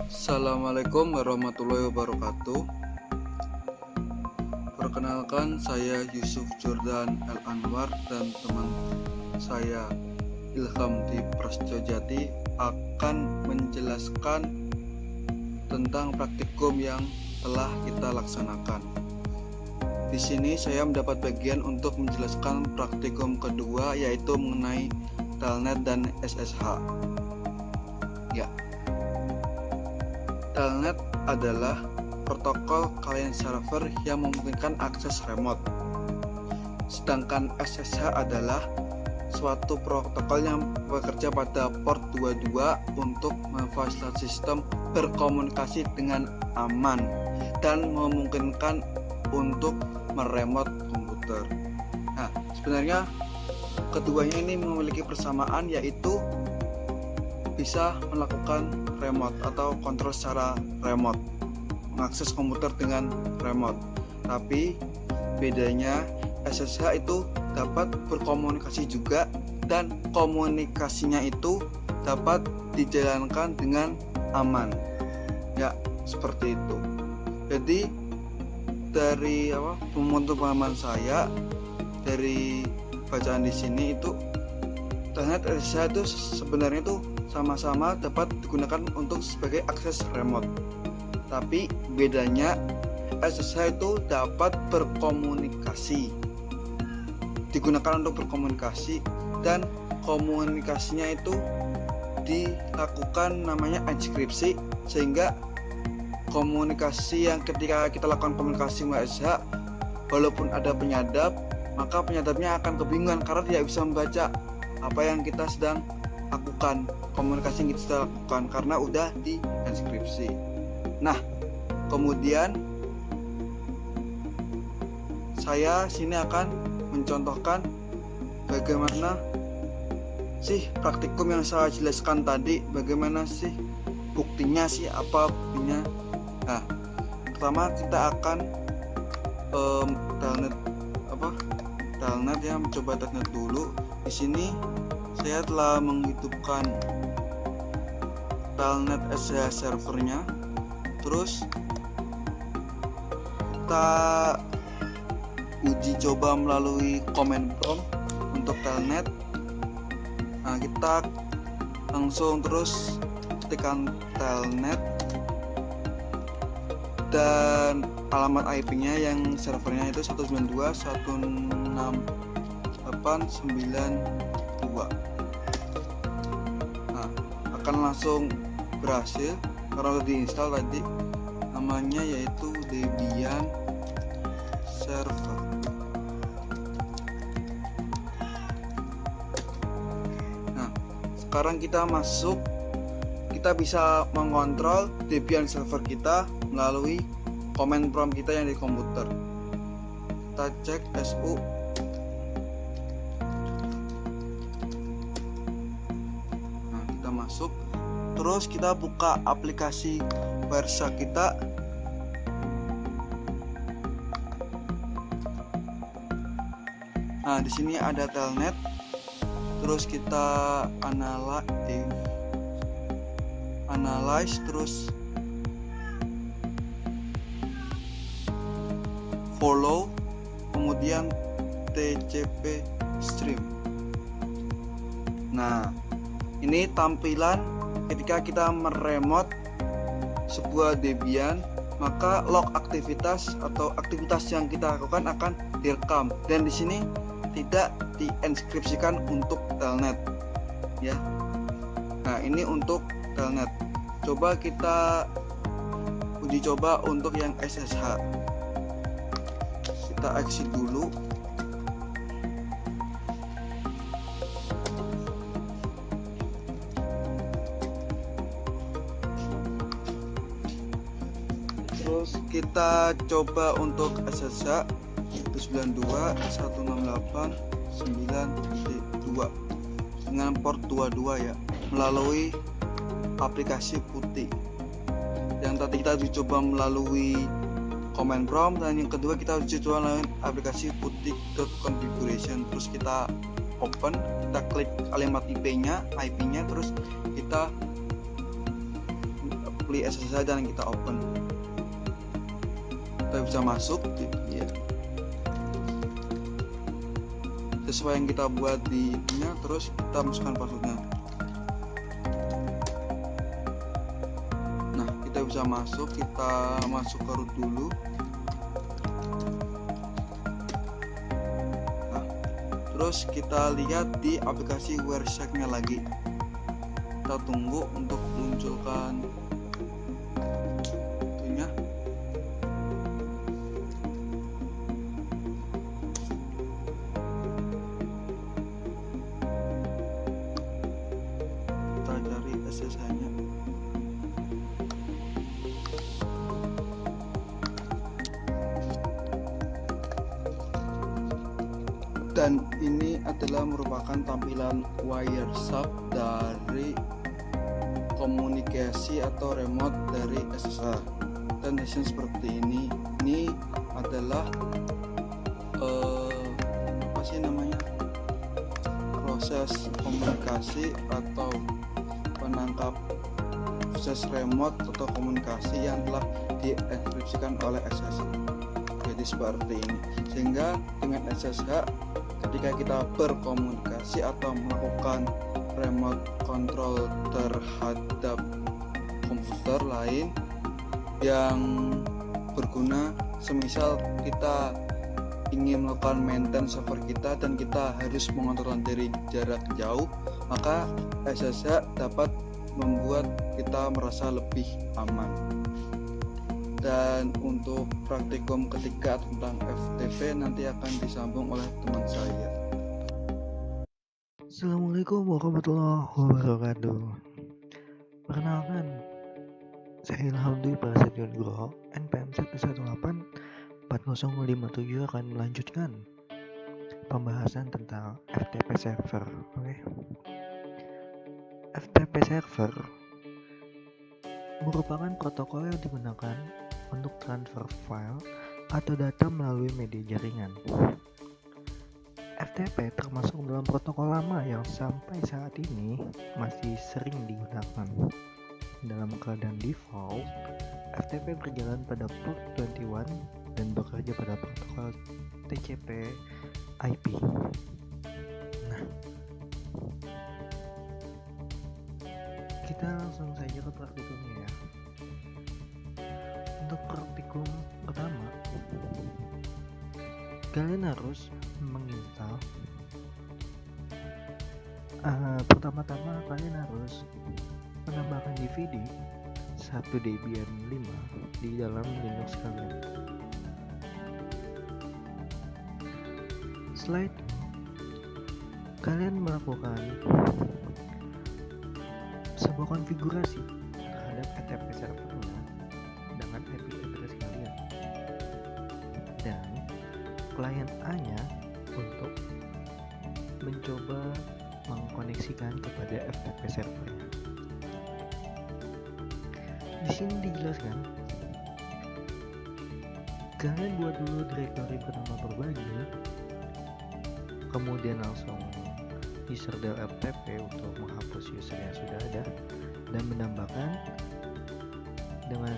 Assalamualaikum warahmatullahi wabarakatuh. Perkenalkan, saya Yusuf Jordan El Anwar dan teman saya Ilham di Prasetyo akan menjelaskan tentang praktikum yang telah kita laksanakan. Di sini saya mendapat bagian untuk menjelaskan praktikum kedua, yaitu mengenai Telnet dan SSH. Ya. Telnet adalah protokol client server yang memungkinkan akses remote. Sedangkan SSH adalah suatu protokol yang bekerja pada port 22 untuk memfasilitasi sistem berkomunikasi dengan aman dan memungkinkan untuk meremote komputer. Nah, sebenarnya keduanya ini memiliki persamaan, yaitu bisa melakukan remote atau kontrol secara remote, mengakses komputer dengan remote. Tapi bedanya SSH itu dapat berkomunikasi juga, dan komunikasinya itu dapat dijalankan dengan aman. Ya, seperti itu. Jadi dari pemahaman saya dari bacaan di sini itu Telnet SSH itu sebenarnya itu sama-sama dapat digunakan untuk sebagai akses remote. Tapi bedanya SSH itu dapat berkomunikasi, digunakan untuk berkomunikasi, dan komunikasinya itu dilakukan namanya enkripsi, sehingga komunikasi yang ketika kita lakukan komunikasi melalui SSH, walaupun ada penyadap, maka penyadapnya akan kebingungan karena tidak bisa membaca apa yang kita sedang lakukan, komunikasi yang kita sedang lakukan, karena udah di enkripsi. Nah, kemudian saya sini akan mencontohkan bagaimana sih praktikum yang saya jelaskan tadi, bagaimana sih buktinya sih, apa buktinya. Nah, pertama kita akan telnet ya, mencoba telnet dulu. Di sini saya telah menghidupkan telnet SSH servernya. Terus kita uji coba melalui command prompt untuk telnet. Nah, kita langsung terus ketikkan telnet dan alamat IP-nya yang servernya itu 192.168.9.2. Nah, akan langsung berhasil karena udah diinstal tadi. Namanya yaitu Debian server. Nah, sekarang kita masuk, kita bisa mengontrol Debian server kita melalui command prompt kita yang di komputer. Kita cek su. Nah, kita masuk, terus kita buka aplikasi Wireshark kita. Nah, di sini ada telnet. Terus kita analyze, terus follow, kemudian TCP stream. Nah, ini tampilan ketika kita meremote sebuah Debian, maka log aktivitas atau aktivitas yang kita lakukan akan direkam, dan di sini tidak dienkripsikan untuk telnet ya. Nah, ini untuk telnet. Coba kita uji coba untuk yang SSH. Kita exit dulu. Terus kita coba untuk SSH 92.168.9.2 dengan port 22 ya, melalui aplikasi putih. Yang tadi kita dicoba melalui command prompt, dan yang kedua kita uji coba melalui aplikasi putih.configuration. Terus kita open, kita klik kalimat IP-nya, terus kita klik SSH dan kita open. Kita bisa masuk ya, sesuai yang kita buat di ininya, terus kita masukkan passwordnya. Nah, kita bisa masuk, kita masuk ke root dulu. Nah, terus kita lihat di aplikasi Wireshark-nya lagi. Kita tunggu untuk munculkan itunya. Kita cari SSH-nya. Dan ini adalah merupakan tampilan Wireshark dari komunikasi atau remote dari SSH. Dan hasilnya seperti ini. Ini adalah apa sih namanya, proses komunikasi atau penangkap proses remote atau komunikasi yang telah dienkripsikan oleh SSH. Jadi seperti ini. Sehingga dengan SSH, ketika kita berkomunikasi atau melakukan remote control terhadap komputer lain yang berguna, semisal kita ingin melakukan maintenance server kita dan kita harus mengontrol dari jarak jauh, maka SSH dapat membuat kita merasa lebih aman. Dan untuk praktikum ketiga tentang FTP nanti akan disambung oleh teman saya. Assalamualaikum warahmatullahi wabarakatuh. Perkenalkan, saya Ilham Dwi Prasetyo Nugroho, NPM 1184057 akan melanjutkan pembahasan tentang FTP server. Oke. FTP server merupakan protokol yang digunakan untuk transfer file atau data melalui media jaringan. FTP termasuk dalam protokol lama yang sampai saat ini masih sering digunakan. Dalam keadaan default, FTP berjalan pada port 21 dan bekerja pada protokol TCP/IP. Nah, kita langsung saja ke praktikumnya ya. Untuk praktikum pertama, kalian harus menginstal. Pertama-tama kalian harus menambahkan DVD 1 Debian 5 di dalam Linux kalian. Setelah itu, kalian melakukan sebuah konfigurasi terhadap FTP servernya dengan IP address kalian dan klien A-nya untuk mencoba mengkoneksikan kepada FTP servernya. Di sini dijelaskan, kalian buat dulu directory bernama berbagi, kemudian langsung user del FTP untuk menghapus user yang sudah ada dan menambahkan dengan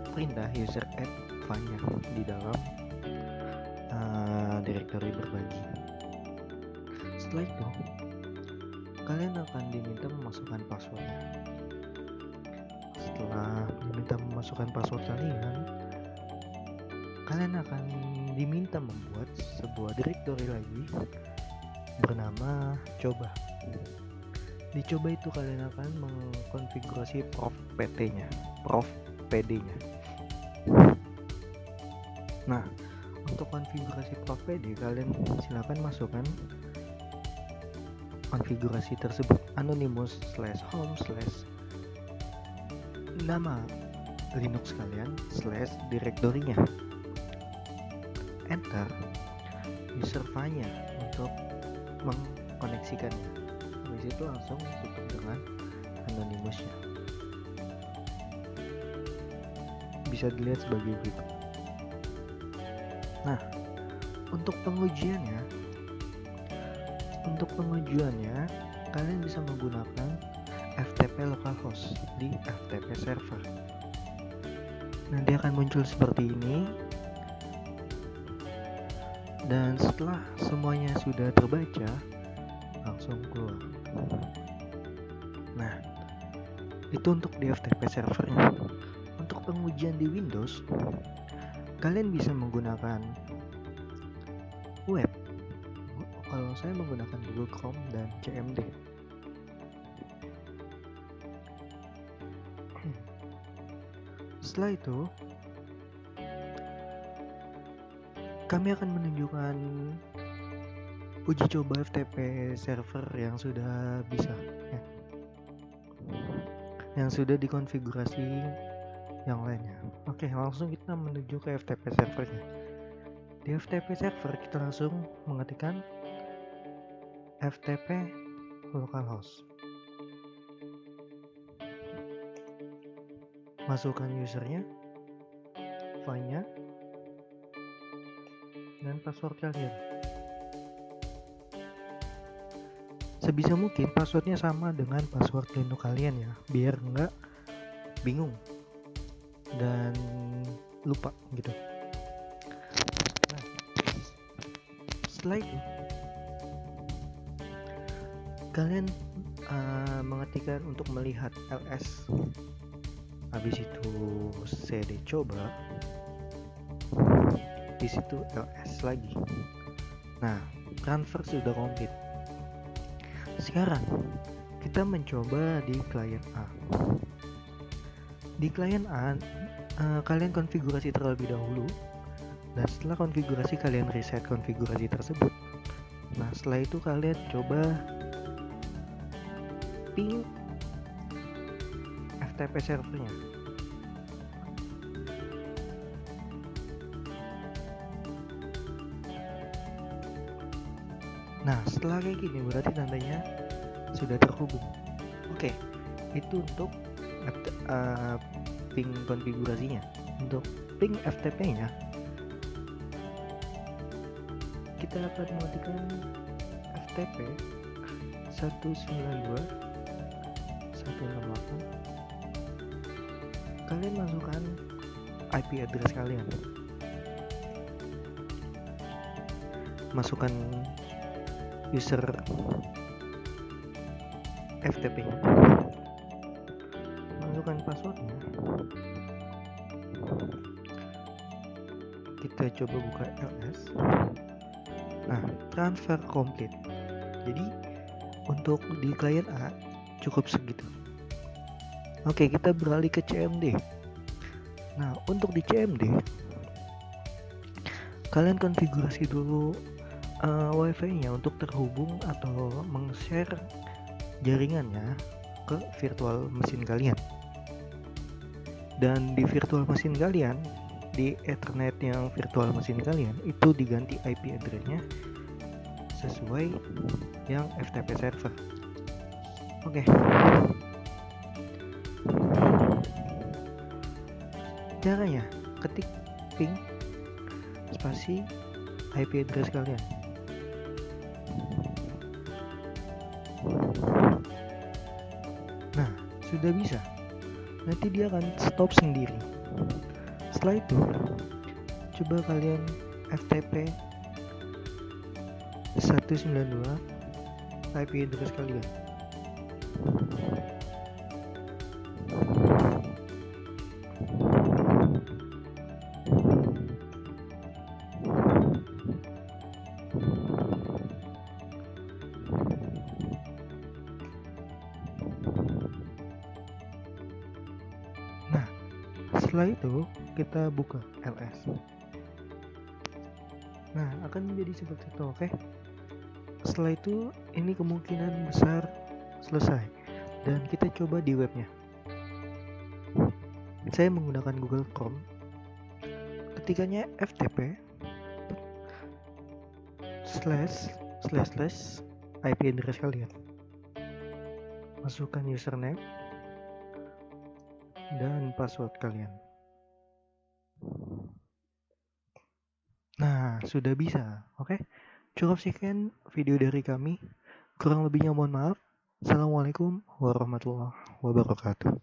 perintah user add file-nya di dalam directory berbagi. Setelah itu, kalian akan diminta memasukkan passwordnya. Setelah diminta memasukkan password kalian akan diminta membuat sebuah directory lagi bernama coba. Di coba itu kalian akan mengkonfigurasi prof pd-nya. Nah, untuk konfigurasi prof pd kalian silakan masukkan konfigurasi tersebut anonymous/home/ nama Linux kalian / direktorinya, enter user file-nya untuk mengkoneksikannya. Habis itu langsung tutup dengan anonymousnya. Bisa dilihat sebagai berikut. Nah, untuk pengujiannya kalian bisa menggunakan FTP localhost di FTP server. Nanti akan muncul seperti ini. Dan setelah semuanya sudah terbaca, langsung keluar. Nah, itu untuk di FTP servernya. Untuk pengujian di Windows, kalian bisa menggunakan web. Kalau saya menggunakan Google Chrome dan CMD. Setelah itu, kami akan menunjukkan uji coba FTP server yang sudah bisa, ya. Yang sudah dikonfigurasi yang lainnya. Oke, langsung kita menuju ke FTP servernya. Di FTP server kita langsung mengetikkan FTP localhost. Masukkan usernya, file-nya, dan password kalian. Sebisa mungkin passwordnya sama dengan password Linux kalian ya, biar nggak bingung dan lupa gitu. Nah, setelah itu kalian mengetikkan untuk melihat ls, habis itu cd coba, di situ ls lagi. Nah, transfer sudah komplit. Sekarang kita mencoba di klien A. Di klien A, kalian konfigurasi terlebih dahulu, dan setelah konfigurasi kalian reset konfigurasi tersebut. Nah, setelah itu kalian coba ping FTP servernya. Nah, setelah kayak gini berarti tandanya sudah terhubung. Oke, itu untuk ping konfigurasinya. Untuk ping FTP-nya, kita akan mengetikkan FTP 192.168. Kalian masukkan IP address kalian. Masukkan user FTP-nya. Masukkan passwordnya. Kita coba buka ls. Nah, transfer komplit. Jadi untuk di klien A cukup segitu. Oke, kita beralih ke CMD. Nah, untuk di CMD kalian konfigurasi dulu WiFi-nya untuk terhubung atau meng-share jaringannya ke virtual mesin kalian. Dan di virtual mesin kalian, di Ethernet yang virtual mesin kalian itu diganti IP address-nya sesuai yang FTP server. Oke. Caranya, ketik ping spasi IP address kalian. Nah, sudah bisa. Nanti dia akan stop sendiri. Setelah itu, coba kalian FTP 192 IP address kalian. Nah, setelah itu kita buka ls. Nah, akan menjadi seperti itu, oke? Setelah itu, ini kemungkinan besar selesai. Dan kita coba di webnya. Saya menggunakan Google Chrome. Ketikanya FTP / IP address kalian. Masukkan username dan password kalian. Nah, sudah bisa, oke? Cukup sekian video dari kami. Kurang lebihnya mohon maaf. Assalamualaikum warahmatullahi wabarakatuh.